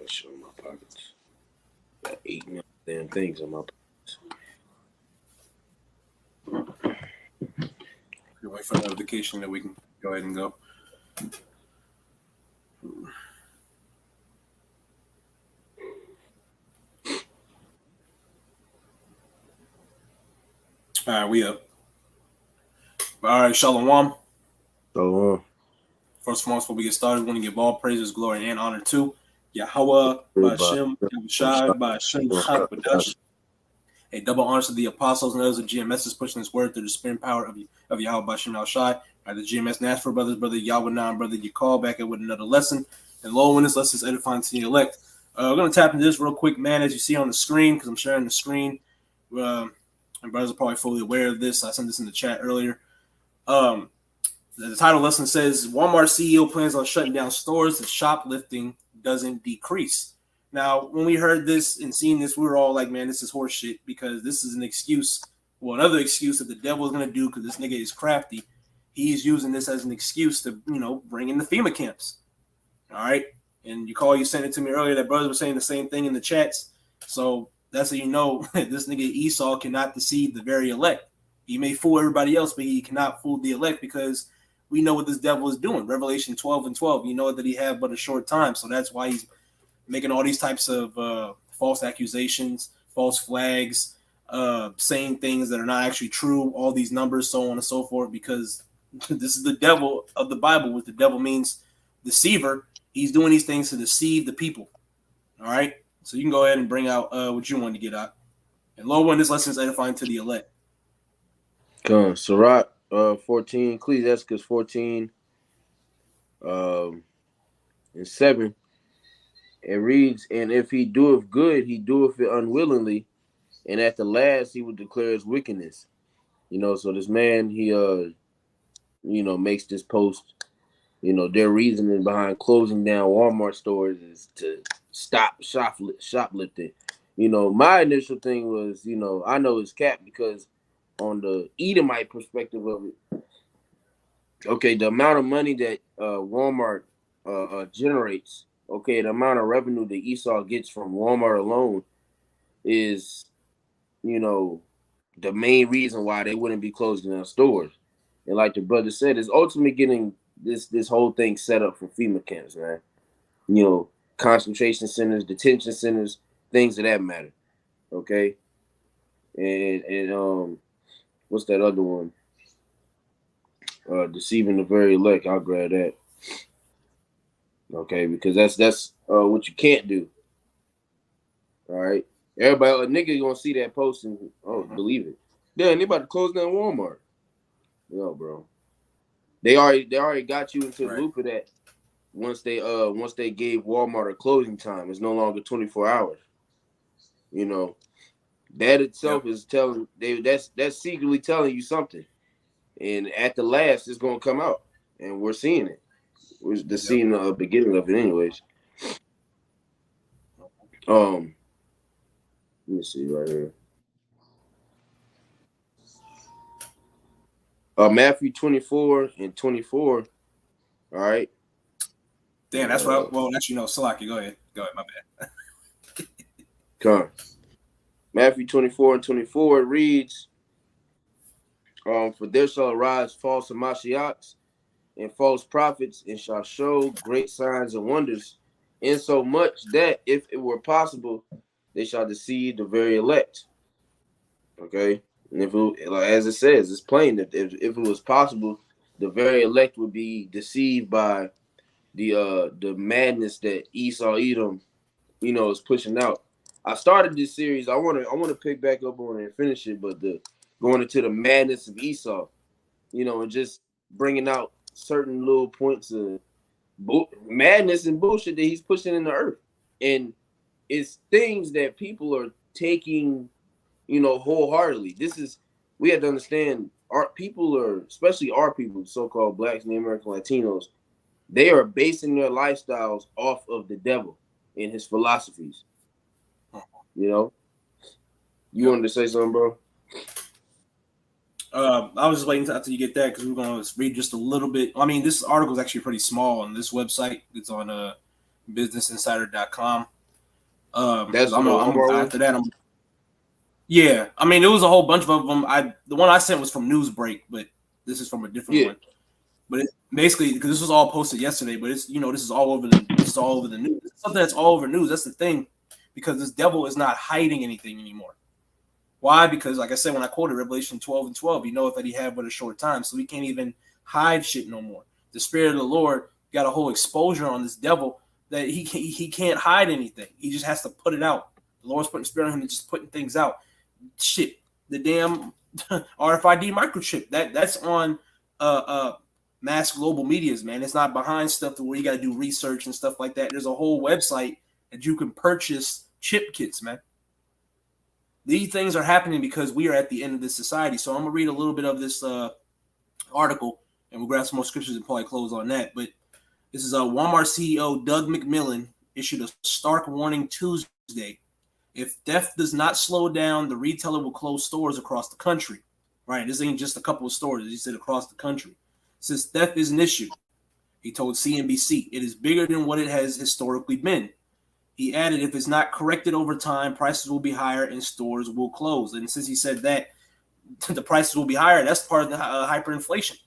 that shit in my pockets. Got 8 million damn things in my pockets. You wait for notification that we can go ahead and go. All right, we up. All right, Shalom. So, First of all, before we get started, we want to give all praises, glory, and honor to Yahweh, Ba'ashem, Yahushai, Ba'ashem, Chakbadash. A double honor to the apostles and others of GMS is pushing this word through the spirit and power of Yahweh, Ba'ashem, Yahushai. The GMS Nashville brothers, brother Yahweh Nam, brother Yakal, back at with another lesson. And lo, when this lesson is edifying to the elect. We're going to tap into this real quick, man, as you see on the screen, because I'm sharing the screen. And brothers are probably fully aware of this. I sent this in the chat earlier. The title lesson says Walmart CEO plans on shutting down stores if shoplifting doesn't decrease. Now, when we heard this and seen this, we were all like, man, this is horseshit, because this is an excuse. Well, another excuse that the devil is going to do, because this nigga is crafty. He's using this as an excuse to, bring in the FEMA camps. All right. And you sent it to me earlier that brothers were saying the same thing in the chats. So that's how you know this nigga Esau cannot deceive the very elect. He may fool everybody else, but he cannot fool the elect, because we know what this devil is doing. Revelation 12:12. You know that he had but a short time. So that's why he's making all these types of false accusations, false flags, saying things that are not actually true, all these numbers, so on and so forth, because this is the devil of the Bible, which the devil means deceiver. He's doing these things to deceive the people. All right? So you can go ahead and bring out what you want to get out. And Lord, when this lesson is edifying to the elect. Sirach 14, Ecclesiastes 14 and 7. It reads, and if he doeth good, he doeth it unwillingly, and at the last he will declare his wickedness. So this man, he makes this post. Their reasoning behind closing down Walmart stores is to stop shoplifting. My initial thing was, I know it's cap, because on the Edomite perspective of it, okay, the amount of money that Walmart generates, okay, the amount of revenue that Esau gets from Walmart alone is, the main reason why they wouldn't be closing down stores. And like the brother said, it's ultimately getting this whole thing set up for FEMA camps, man. Concentration centers, detention centers, things of that matter. Okay. And what's that other one? Deceiving the very elect. I'll grab that. Okay, because that's what you can't do. All right. Everybody, a nigga gonna see that post and believe it. Yeah, anybody to close down Walmart. No, bro. They already got you into the loop of that. Once they gave Walmart a closing time, it's no longer 24 hours. That itself is telling that's secretly telling you something. And at the last, it's gonna come out, and we're seeing it. We're seeing the beginning of it, anyways. Let me see right here. Matthew 24 and 24. All right. Damn, that's right. Well, actually, no, Salaki, go ahead. My bad. Come on. Matthew 24 and 24, it reads, for there shall arise false Mashiachs and false prophets, and shall show great signs and wonders, insomuch that if it were possible, they shall deceive the very elect. Okay? And if it, as it says, it's plain that if it was possible, the very elect would be deceived by the madness that Esau Edom, is pushing out. I started this series. I want to pick back up on it and finish it, but going into the madness of Esau, and just bringing out certain little points of madness and bullshit that he's pushing in the earth, and it's things that people are taking, wholeheartedly. We have to understand, our people are, especially our people, so-called blacks and the American Latinos, they are basing their lifestyles off of the devil and his philosophies. You wanted to say something, bro? I was just waiting until you get that, because we're going to read just a little bit. This article is actually pretty small on this website. It's on businessinsider.com. That's for the Walmart one? After that. Yeah, I mean, there was a whole bunch of them. The one I sent was from Newsbreak, but this is from a different one. But it, basically, because this was all posted yesterday, but it's this is all over the news. It's something that's all over news. That's the thing, because this devil is not hiding anything anymore. Why? Because, like I said, when I quoted Revelation 12:12, you know that he had but a short time, so he can't even hide shit no more. The Spirit of the Lord got a whole exposure on this devil that he can't hide anything. He just has to put it out. The Lord's putting Spirit on him and just putting things out. Shit, the damn RFID microchip that's on mass global medias, man. It's not behind stuff to where you got to do research and stuff like that. There's a whole website that you can purchase chip kits, man. These things are happening because we are at the end of this society. So I'm gonna read a little bit of this article, and we'll grab some more scriptures and probably close on that. But this is Walmart CEO Doug McMillon issued a stark warning Tuesday. If theft does not slow down, the retailer will close stores across the country. Right? This ain't just a couple of stores. He said across the country. Since theft is an issue, he told CNBC, it is bigger than what it has historically been. He added, if it's not corrected over time, prices will be higher and stores will close. And since he said that the prices will be higher, that's part of the hyperinflation.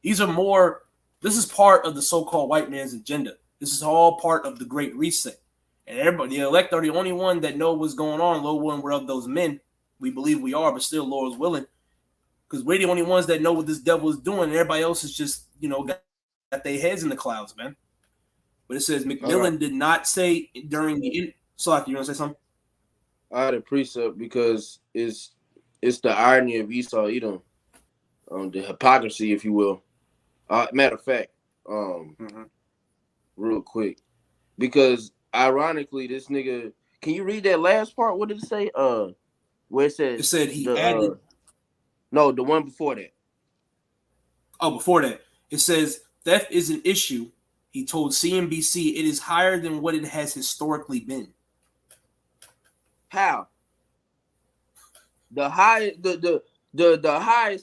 This is part of the so-called white man's agenda. This is all part of the Great Reset. And everybody, the elect are the only one that know what's going on. Lord willing, we're of those men. We believe we are, but still, Lord is willing. Because we're the only ones that know what this devil is doing. And everybody else is just, got their heads in the clouds, man. But it says McMillan did not say during the Slack. You want to say something? I had a precept because it's the irony of Esau Edom, the hypocrisy, if you will. Matter of fact, real quick, because ironically, this nigga. Can you read that last part? What did it say? Where it says it said he added. No, the one before that. Oh, before that, it says theft is an issue. He told CNBC it is higher than what it has historically been. How? The highest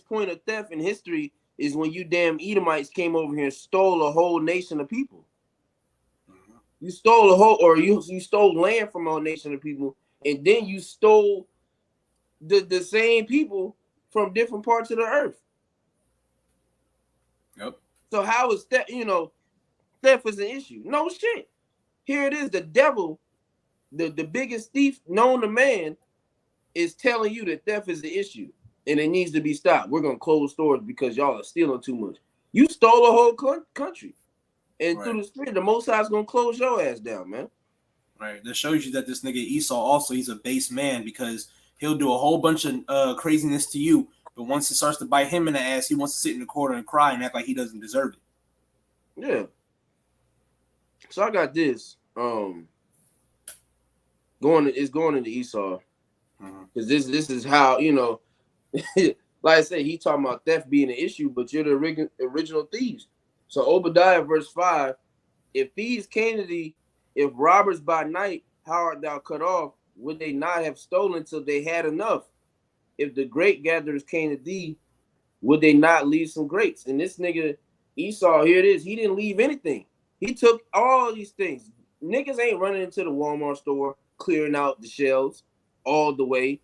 point of theft in history is when you damn Edomites came over here and stole a whole nation of people. You stole you stole land from a whole nation of people, and then you stole the same people from different parts of the earth. Yep. So how is that? Theft is an issue. No shit. Here it is. The devil, the biggest thief known to man, is telling you that theft is an issue and it needs to be stopped. We're gonna close stores because y'all are stealing too much. You stole a whole country, and through the Spirit, the Most High is gonna close your ass down, man. Right. That shows you that this nigga Esau also, he's a base man, because he'll do a whole bunch of craziness to you, but once it starts to bite him in the ass, he wants to sit in the corner and cry and act like he doesn't deserve it. Yeah. So I got this. Going into Esau, because this is how like I said, he talking about theft being an issue, but you're the original thieves. So Obadiah verse 5, if thieves came to thee, if robbers by night, how art thou cut off? Would they not have stolen till they had enough? If the grape gatherers came to thee, would they not leave some grapes? And this nigga Esau, here it is. He didn't leave anything. He took all these things. Niggas ain't running into the Walmart store, clearing out the shelves all the way.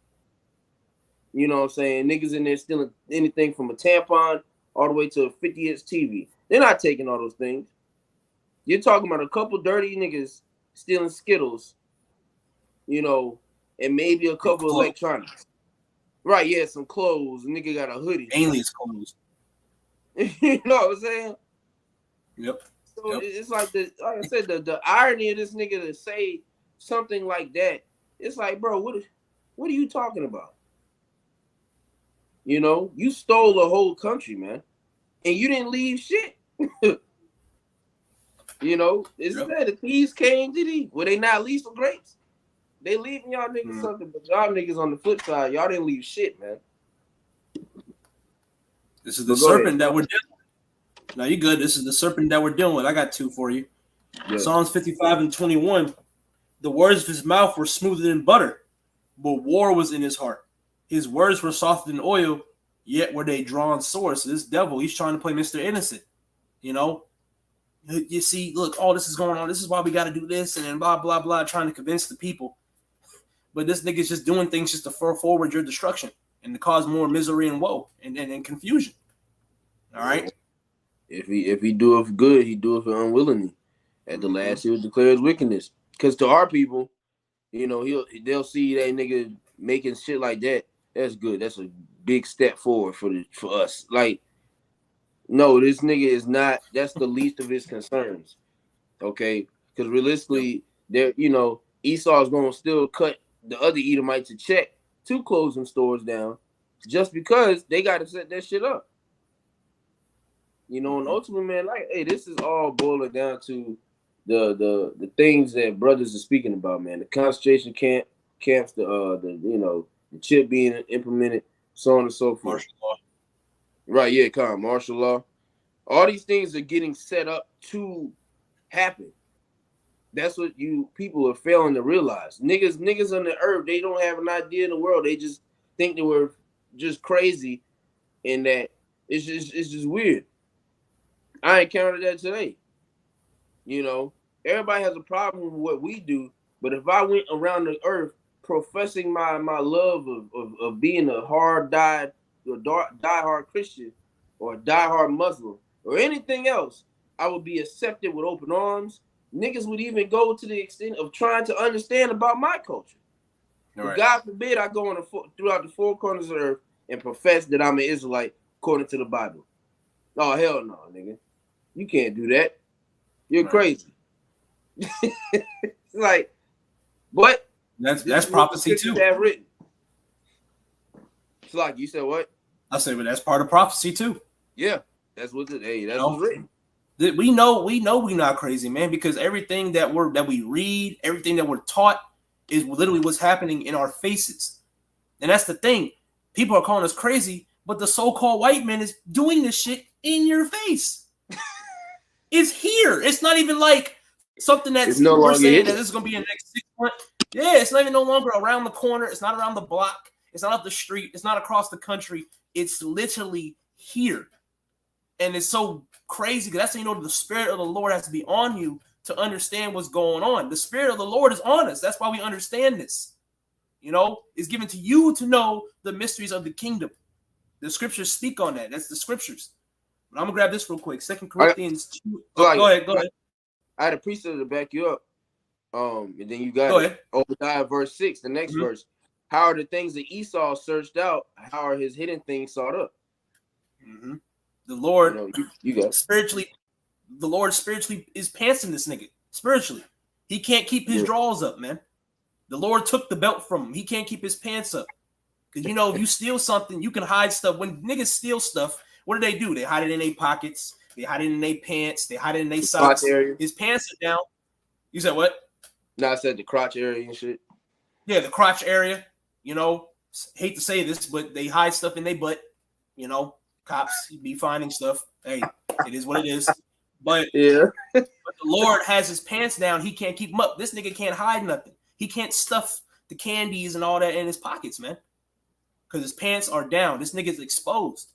You know what I'm saying? Niggas in there stealing anything from a tampon all the way to a 50-inch TV. They're not taking all those things. You're talking about a couple dirty niggas stealing Skittles, and maybe a couple of electronics. Right, yeah, some clothes. A nigga got a hoodie. Mainly it's clothes. You know what I'm saying? Yep. So it's like I said, the irony of this nigga to say something like that. It's like, bro, what are you talking about? You stole a whole country, man, and you didn't leave shit. It's that the thieves came to thee. Will they not leave some grapes? They leaving y'all niggas something, but y'all niggas on the flip side, y'all didn't leave shit, man. This is the serpent that we're dealing with. Now you good. This is the serpent that we're dealing with. I got two for you. Yeah. Psalms 55:21. The words of his mouth were smoother than butter, but war was in his heart. His words were softer than oil, yet were they drawn swords. So this devil, he's trying to play Mr. Innocent. You see, look, this is going on. This is why we got to do this, and then blah, blah, blah, trying to convince the people. but this nigga's just doing things just to forward your destruction and to cause more misery and woe and confusion. All right. If he do it for good, he do it for unwillingly. At the last, he will declare his wickedness. Because to our people, you know, they'll see that nigga making shit like that. That's good. That's a big step forward for us. Like, no, this nigga is not. That's the least of his concerns. Okay, because realistically, there, you know, Esau's gonna still cut the other Edomites a check to close them stores down, just because they got to set that shit up. You know, and ultimately, man, like, hey, this is all boiling down to the things that brothers are speaking about, man. The concentration camps, the you know, the chip being implemented, so on and so forth. Martial law. Right, yeah, martial law. All these things are getting set up to happen. That's what you people are failing to realize. Niggas on the earth, they don't have an idea in the world. They just think that we're just crazy, and that it's just weird. I encountered that today. You know, everybody has a problem with what we do, but if I went around the earth professing my love of being a diehard Christian or a diehard Muslim or anything else, I would be accepted with open arms. Niggas would even go to the extent of trying to understand about my culture. Right. God forbid I go throughout the four corners of the earth and profess that I'm an Israelite according to the Bible. Oh, hell no, nigga. You can't do that. You're crazy. It's like, but that's prophecy too. Have written. It's like, you said what? I said, but that's part of prophecy too. Yeah, that's what's written. We know we're not crazy, man, because everything that we read, everything that we're taught is literally what's happening in our faces. And that's the thing. People are calling us crazy, but the so-called white man is doing this shit in your face. It's here. It's not even like something that's we're saying that this is going to be in the next 6 months. Yeah, it's not even no longer around the corner. It's not around the block. It's not up the street. It's not across the country. It's literally here. And it's so crazy because that's how you know the Spirit of the Lord has to be on you to understand what's going on. The Spirit of the Lord is on us. That's why we understand this. You know, it's given to you to know the mysteries of the kingdom. The scriptures speak on that. That's the scriptures. But I'm going to grab this real quick. 2 Corinthians 2. Go ahead. I had a precept to back you up. And then you got Obadiah verse 6, the next verse. How are the things that Esau searched out? How are his hidden things sought up? Mm-hmm. The Lord, you got spiritually, the Lord spiritually is pantsing this nigga. Spiritually, he can't keep his drawers up, man. The Lord took the belt from him. He can't keep his pants up. Because you know, if you steal something, you can hide stuff. When niggas steal stuff, what do? They hide it in their pockets. They hide it in their pants. They hide it in their socks. His pants are down. You said what? No, I said the crotch area and shit. Yeah, the crotch area. You know, hate to say this, but they hide stuff in their butt. You know, cops be finding stuff. Hey, it is what it is. But yeah, but the Lord has his pants down. He can't keep them up. This nigga can't hide nothing. He can't stuff the candies and all that in his pockets, man. Because his pants are down. This nigga's exposed.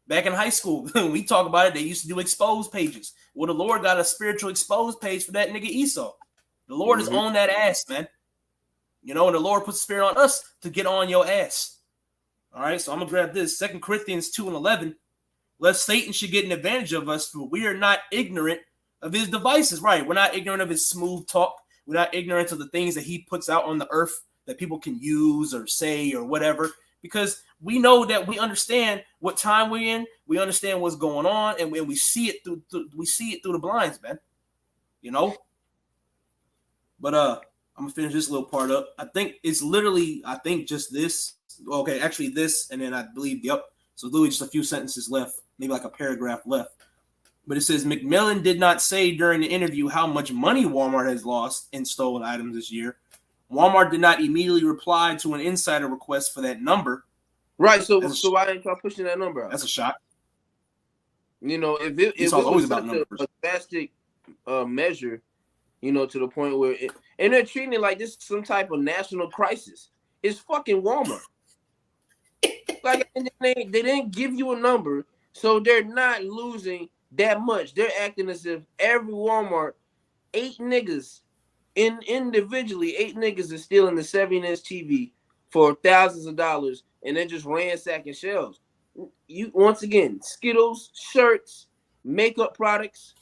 Back in high school, when we talk about it, they used to do exposed pages. Well, the Lord got a spiritual exposed page for that nigga Esau. The Lord is on that ass, man. You know, and the Lord puts the spirit on us to get on your ass. All right, so I'm going to grab this. 2 Corinthians 2:11. Lest Satan should get an advantage of us, for we are not ignorant of his devices. Right, we're not ignorant of his smooth talk. We're not ignorant of the things that he puts out on the earth that people can use or say or whatever. Because we know that we understand what time we're in. We understand what's going on, and we see it through the blinds, man. You know? But I'm gonna finish this little part up. I think it's literally, just this. Okay, actually this, and then I believe So literally just a few sentences left, maybe like a paragraph left. But it says McMillan did not say during the interview how much money Walmart has lost in stolen items this year. Walmart did not immediately reply to an insider request for that number. Right. So why didn't y'all pushing that number out? That's a shock. You know, if it was such a drastic measure, you know, to the point where and they're treating it like this is some type of national crisis. It's fucking Walmart. Like, and they didn't give you a number, so they're not losing that much. They're acting as if every Walmart, 8 niggas individually, 8 niggas is stealing the 7-inch TV for thousands of dollars, and they're just ransacking shelves. You once again, Skittles, shirts, makeup products,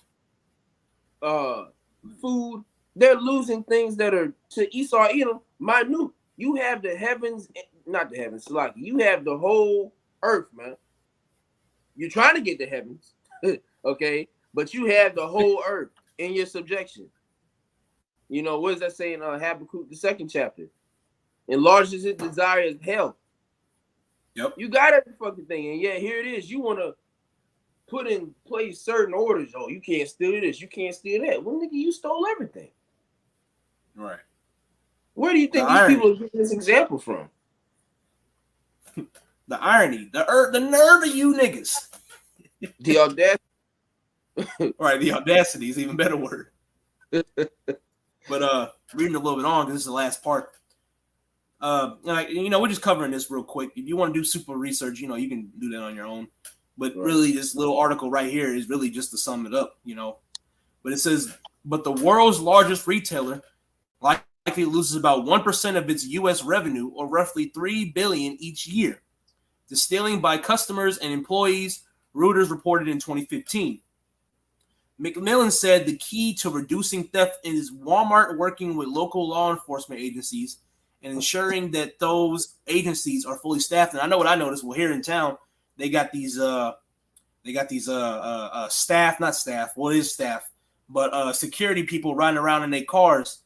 food. They're losing things that are to Esau Edom minute. You have the heavens, not the heavens, like you have the whole earth, man. You're trying to get the heavens, okay, but you have the whole earth in your subjection. You know, what does that say in Habakkuk, the 2nd chapter? Enlarges his desire as hell. Yep. You got every fucking thing, and yeah, here it is. You want to put in place certain orders. Oh, you can't steal this. You can't steal that. Well, nigga, you stole everything. Right. Where do you think these people are getting this example from? The irony, the nerve of you niggas. The audacity. Right, the audacity is even better word. But reading a little bit on, because this is the last part. We're just covering this real quick. If you want to do super research, you can do that on your own. But really, this little article right here is really just to sum it up, But it says, but the world's largest retailer likely loses about 1% of its U.S. revenue, or roughly $3 billion each year, to stealing by customers and employees, Reuters reported in 2015. McMillan said the key to reducing theft is Walmart working with local law enforcement agencies and ensuring that those agencies are fully staffed. And I know what I noticed. Well, here in town, they got these staff, not staff. Well, it is staff, but security people riding around in their cars,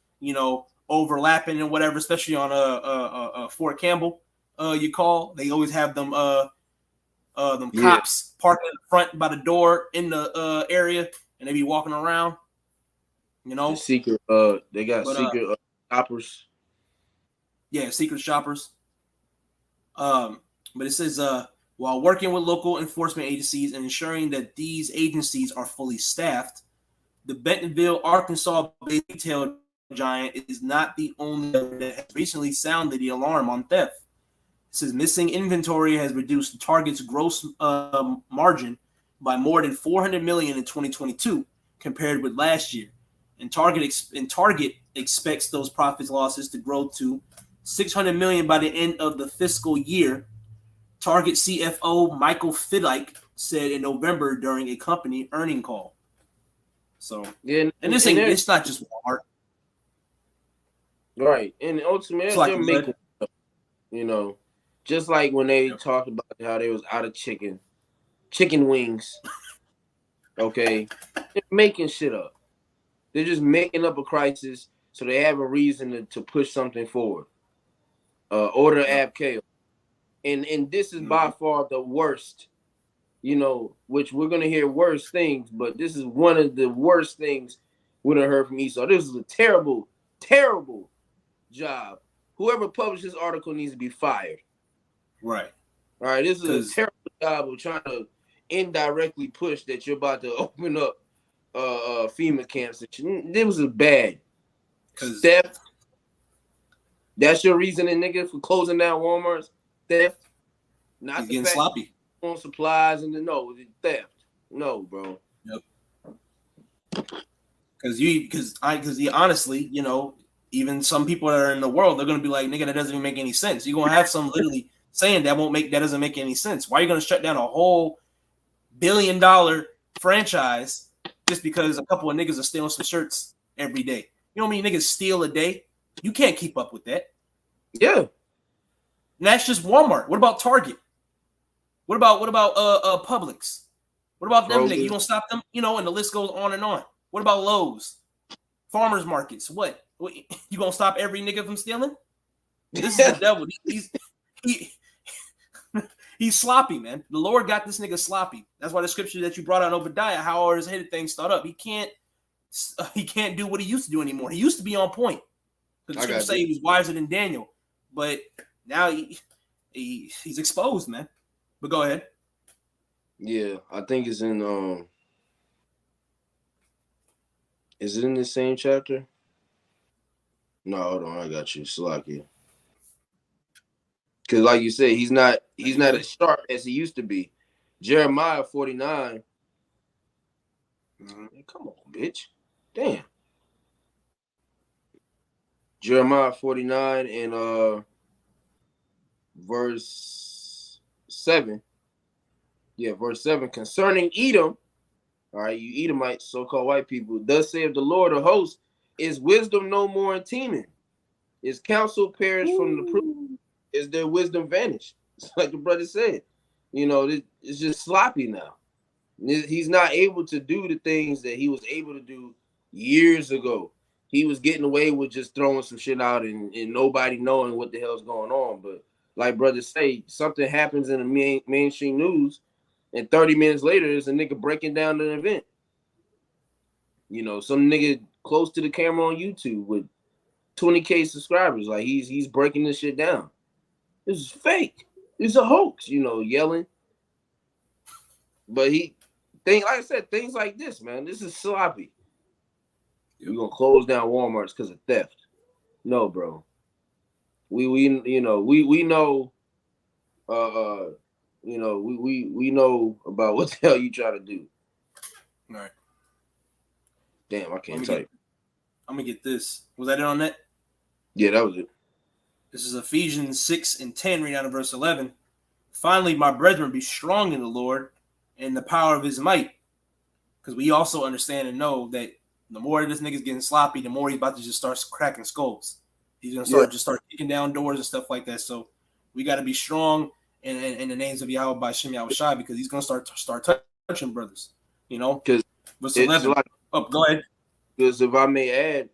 overlapping and whatever. Especially on Fort Campbell, they always have them cops parking in the front by the door in the area. And they be walking around, The secret, they got secret shoppers. Yeah, secret shoppers. But it says, while working with local enforcement agencies and ensuring that these agencies are fully staffed, the Bentonville, Arkansas retail giant is not the only that has recently sounded the alarm on theft. It says missing inventory has reduced Target's gross margin by more than $400 million in 2022 compared with last year. And Target expects those profits losses to grow to $600 million by the end of the fiscal year. Target CFO Michael Fidike said in November during a company earning call. So, it's not just Walmart. Right. And ultimately, they're making, just like when they talked about how they was out of chicken wings. Okay, they're making shit up. They're just making up a crisis so they have a reason to push something forward. Order Abkale, and this is by far the worst. Which we're gonna hear worse things, but this is one of the worst things we done heard from Esau. This is a terrible, terrible job. Whoever published this article needs to be fired. Right. All right. This is a terrible job of trying to indirectly push that you're about to open up FEMA camps. This was bad. Theft. That's your reasoning, nigga, for closing down Walmart's? Theft. Not he's getting sloppy on supplies and theft. No, bro. Yep. Because honestly, even some people that are in the world, they're gonna be like, nigga, that doesn't even make any sense. You're gonna have some literally saying that doesn't make any sense. Why are you gonna shut down a whole $1 billion franchise just because a couple of niggas are stealing some shirts every day? You know how many niggas steal a day? You can't keep up with that. Yeah. And that's just Walmart. What about Target? What about Publix? What about them niggas? You gonna stop them? And the list goes on and on. What about Lowe's? Farmers markets? What? You gonna stop every nigga from stealing? This is the devil. He's sloppy, man. The Lord got this nigga sloppy. That's why the scripture that you brought out Obadiah, how his headed things start up. He can't do what he used to do anymore. He used to be on point. The scripture say he was wiser than Daniel, but now he's exposed, man. But go ahead. Yeah, I think it's in is it in the same chapter? No, hold on, I got you. Salaki. Because like you said, he's not as sharp as he used to be. Jeremiah 49. Come on, bitch. Damn. Jeremiah 49 and verse 7. Yeah, verse 7. Concerning Edom, all right, you Edomites, so-called white people, thus saith the Lord of hosts, is wisdom no more in Teman? Is counsel perished from the proof? Is their wisdom vanished? It's like the brother said. It's just sloppy now. He's not able to do the things that he was able to do years ago. He was getting away with just throwing some shit out and nobody knowing what the hell's going on. But like brothers say, something happens in the mainstream news, and 30 minutes later, there's a nigga breaking down an event. Some nigga close to the camera on YouTube with 20K subscribers. Like he's breaking this shit down. This is fake. It's a hoax, yelling. But like I said, things like this, man, this is sloppy. You're gonna close down Walmarts because of theft. No, bro. We know we know about what the hell you try to do. All right. Damn, I can't type. I'm gonna get this. Was that it on that? Yeah, that was it. This is Ephesians 6:10, read down to verse 11. Finally, my brethren, be strong in the Lord and the power of his might. Because we also understand and know that the more this nigga's getting sloppy, the more he's about to just start cracking skulls. He's gonna start kicking down doors and stuff like that. So we got to be strong in the names of Yahweh by Shem Yahushai, because he's gonna start touching brothers. Because verse 11. Go ahead. Because if I may add,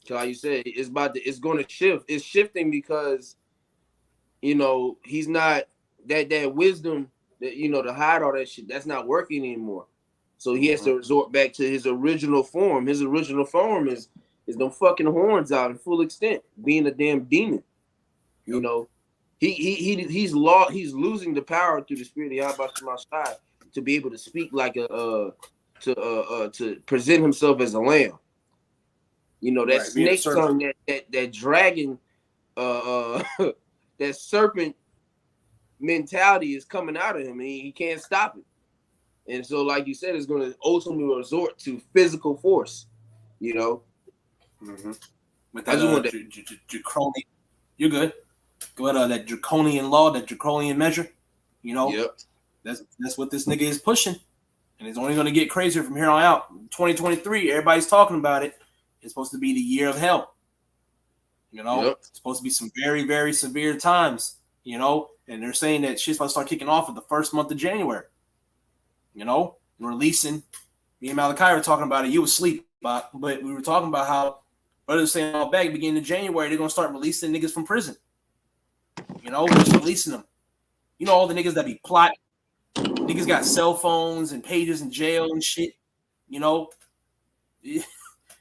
like you said, it's going to shift. It's shifting because he's not that wisdom that to hide all that shit. That's not working anymore. So he has to resort back to his original form. His original form is them fucking horns out in full extent, being a damn demon. He's losing the power through the spirit of Yahweh Shemashai to be able to speak like to present himself as a lamb. That snake tongue, that dragon, that serpent mentality is coming out of him, and he can't stop it. And so, like you said, it's going to ultimately resort to physical force. Mm-hmm. With that draconian, you're good. Go ahead, that draconian law, that draconian measure. Yep. That's what this nigga is pushing, and it's only going to get crazier from here on out. 2023, everybody's talking about it. It's supposed to be the year of hell. Yep. It's supposed to be some very, very severe times. And they're saying that shit's about to start kicking off at the first month of January. Releasing. Me and Malachi were talking about it. You were asleep, but we were talking about how brothers saying all back beginning of January they're gonna start releasing niggas from prison. Just releasing them. All the niggas that be plotting. Niggas got cell phones and pages in jail and shit.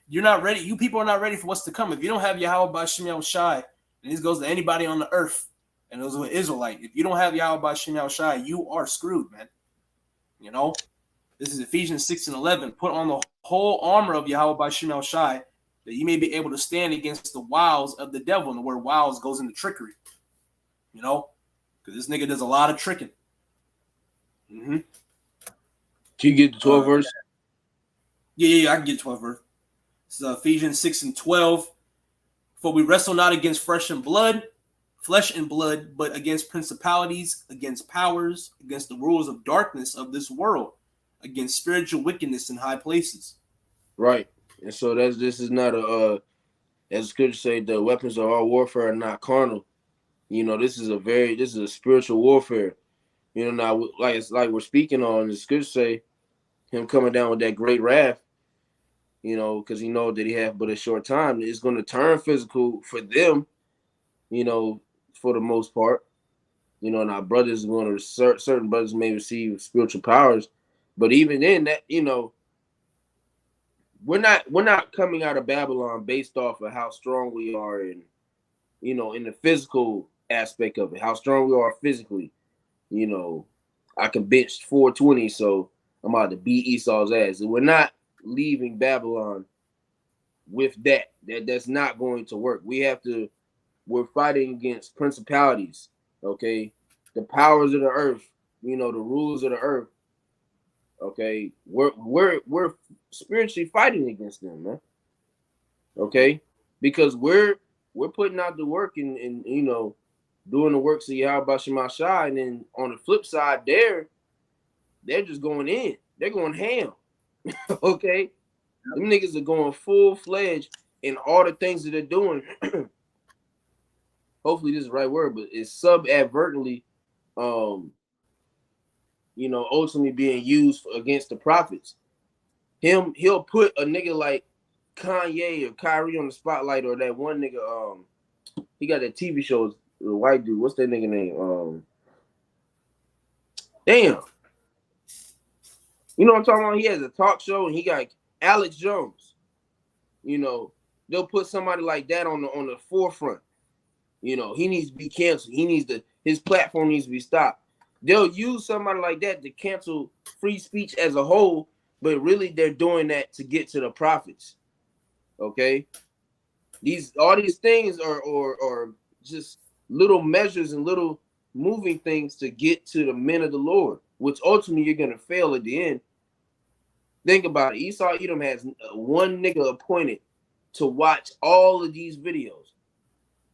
You're not ready. You people are not ready for what's to come. If you don't have Yahweh by Shem Yahushai, and this goes to anybody on the earth, and those were Israelite. If you don't have Yahweh by Shem Yahushai, you are screwed, man. This is Ephesians 6:11. Put on the whole armor of Yahweh by Shem Yahushai, that you may be able to stand against the wiles of the devil. And the word wiles goes into trickery. Because this nigga does a lot of tricking. Mm-hmm. Can you get the 12 verse? Yeah, I can get 12 verse. This is Ephesians 6:12. For we wrestle not against flesh and blood, but against principalities, against powers, against the rulers of darkness of this world, against spiritual wickedness in high places. Right. And so this is not as the scripture say, the weapons of our warfare are not carnal. This is a spiritual warfare. Now like we're speaking on, the scripture say him coming down with that great wrath, because he knows that he have but a short time. It's going to turn physical for them, for the most part. And our brothers are going to certain brothers may receive spiritual powers, but even then, that we're not coming out of Babylon based off of how strong we are in the physical aspect of it, how strong we are physically. I can bench 420, so I'm about to beat Esau's ass. And we're not leaving Babylon with that. That's not going to work. We're fighting against principalities, okay? The powers of the earth, the rulers of the earth. Okay, we're spiritually fighting against them, man. Okay, because we're we're putting out the work and you know, doing the works of Yahweh Shema Shai, and then on the flip side, they're just going in. They're going ham. Okay? Them niggas are going full-fledged in all the things that they're doing. Hopefully this is the right word, but it's subadvertently, you know, ultimately being used against the prophets. He'll put a nigga like Kanye or Kyrie on the spotlight, or that one nigga, he got that TV show, the white dude. What's that nigga name? Damn. You know what I'm talking about? He has a talk show, and he got Alex Jones. You know, they'll put somebody like that on the forefront. You know, he needs to be canceled. His platform needs to be stopped. They'll use somebody like that to cancel free speech as a whole, but really they're doing that to get to the prophets. Okay? All these things are just little measures and little moving things to get to the men of the Lord, which ultimately you're gonna fail at the end. Think about it. Esau Edom has one nigga appointed to watch all of these videos.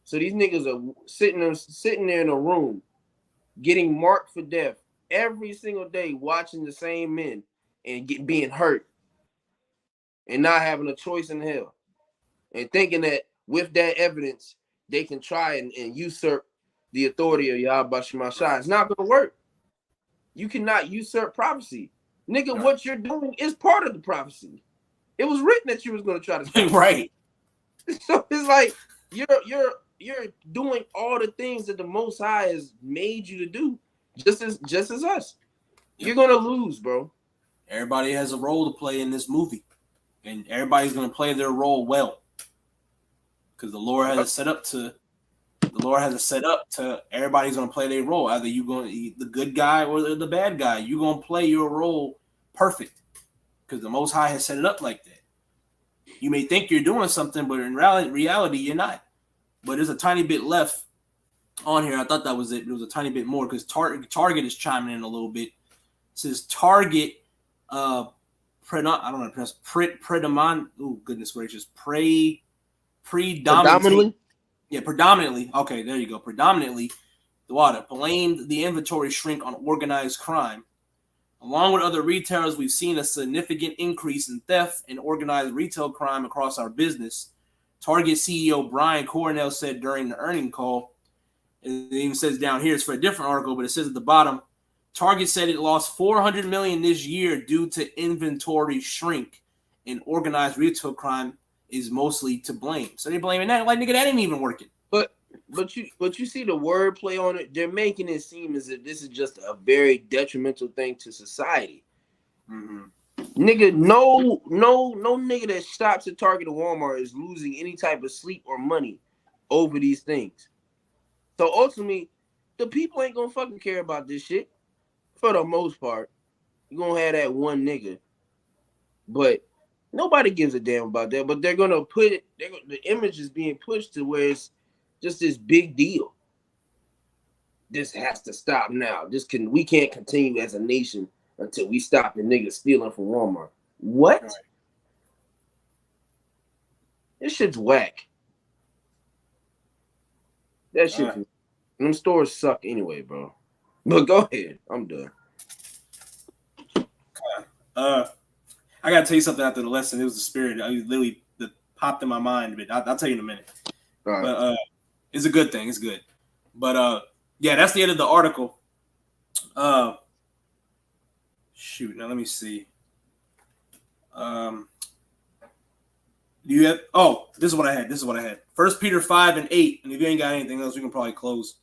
So these niggas are sitting there in a room, getting marked for death every single day, watching the same men and being hurt, and not having a choice in hell, and thinking that with that evidence they can try and usurp the authority of Yahweh Shema Shai. It's not gonna work. You cannot usurp prophecy, nigga. What you're doing is part of the prophecy. It was written that you was gonna try to right. So it's like you're doing all the things that the Most High has made you to do, just as us. You're gonna lose, bro. Everybody has a role to play in this movie, and everybody's gonna play their role well, because the Lord has it set up to. The Lord has it set up to everybody's gonna play their role. Either you going to be the good guy or the bad guy. You're gonna play your role perfect, because the Most High has set it up like that. You may think you're doing something, but in reality, you're not. But there's a tiny bit left on here. I thought that was it. There was a tiny bit more because Target is chiming in a little bit. It says Target, I don't know how to pronounce predominant. Oh goodness gracious, predominantly. Yeah, predominantly. Okay, there you go. Predominantly, the water blamed the inventory shrink on organized crime. Along with other retailers, we've seen a significant increase in theft and organized retail crime across our business. Target CEO Brian Cornell said during the earnings call, and it even says down here, it's for a different article, but it says at the bottom, Target said it lost $400 million this year due to inventory shrink, and organized retail crime is mostly to blame. So they're blaming that. Like, nigga, that ain't even working. But you see the wordplay on it. They're making it seem as if this is just a very detrimental thing to society. Mm-hmm. Nigga, no nigga that stops at Target or Walmart is losing any type of sleep or money over these things. So ultimately, the people ain't gonna fucking care about this shit for the most part. You're gonna have that one nigga, but nobody gives a damn about that. But they're gonna put it. The image is being pushed to where it's just this big deal. This has to stop now. We can't continue as a nation until we stop the niggas stealing from Walmart. What? Right. This shit's whack. That shit. Them stores suck anyway, bro. But go ahead. I'm done. I gotta tell you something after the lesson. It was the spirit. I literally that popped in my mind, but I'll tell you in a minute. Right. But it's a good thing. It's good. But yeah, that's the end of the article. Shoot. Now let me see. Do you have? Oh, this is what I had. 1 Peter 5:8. And if you ain't got anything else, we can probably close.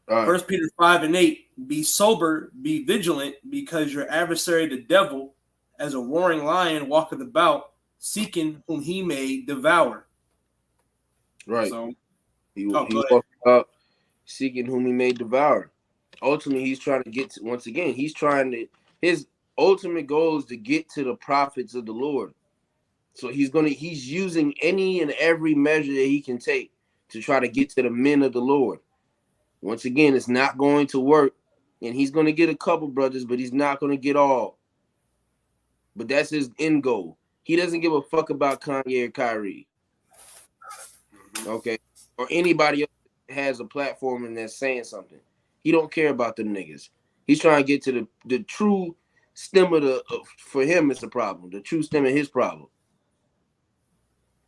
1 Peter 5:8. Be sober, be vigilant, because your adversary, the devil, as a roaring lion, walketh about, seeking whom he may devour. Right. So he walked out seeking whom he may devour. Ultimately, he's trying to get to, once again, his ultimate goal is to get to the prophets of the Lord. So he's using any and every measure that he can take to try to get to the men of the Lord. Once again, it's not going to work. And he's going to get a couple brothers, but he's not going to get all. But that's his end goal. He doesn't give a fuck about Kanye or Kyrie. Okay. or anybody else that has a platform and that's saying something. He don't care about them niggas. He's trying to get to the true stem of for him it's a problem. The true stem of his problem,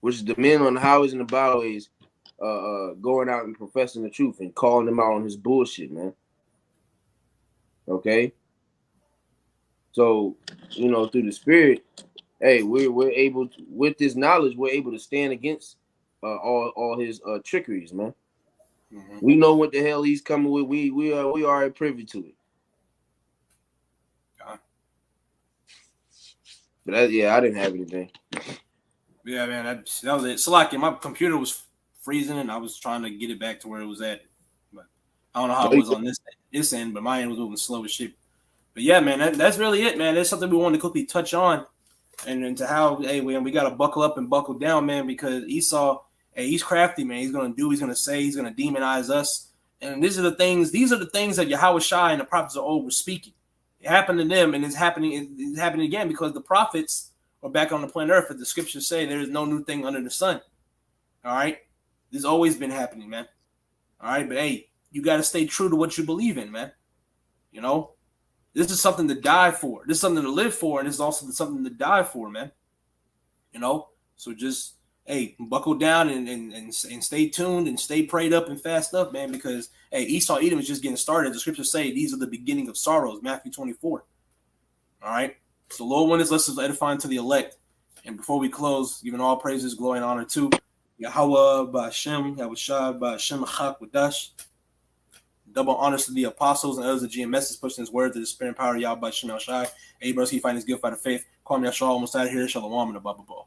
which is the men on the highways and the byways going out and professing the truth and calling him out on his bullshit, man. Okay? So, through the spirit, hey, we're able to, with this knowledge, we're able to stand against all his trickeries, man. Mm-hmm. We know what the hell he's coming with. We are privy to it. But I didn't have anything. Yeah, man, that was it. So like, my computer was freezing, and I was trying to get it back to where it was at. But I don't know how it was on this end, but my end was moving slow as shit. But yeah, man, that's really it, man. That's something we wanted to quickly touch on, and into how we got to buckle up and buckle down, man, because Esau, he's crafty, man. He's gonna do, he's gonna say, he's gonna demonize us, and these are the things that Yahweh Shai and the prophets of old were speaking. It happened to them, and it's happening again because the prophets are back on the planet Earth. As the scriptures say, there is no new thing under the sun. All right, this has always been happening, man. All right, but hey, you got to stay true to what you believe in, man. This is something to die for. This is something to live for, and this is also something to die for, man. So just buckle down and stay tuned and stay prayed up and fast up, man, because Esau Edom is just getting started. The scriptures say these are the beginning of sorrows, Matthew 24. All right. So Lord one is less is edifying to the elect. And before we close, giving all praises, glory, and honor to Yahweh Ba'Shem, Yahushua Ba'Shem Achak Wadash. Double honors to the apostles and others of GMS pushing his word to the spirit and power of Yahweh Ba'Shem Shai. Hey, bros, he find his gift by the faith. Call me Yahshua, almost out of here. Shalom and a blah, blah, blah.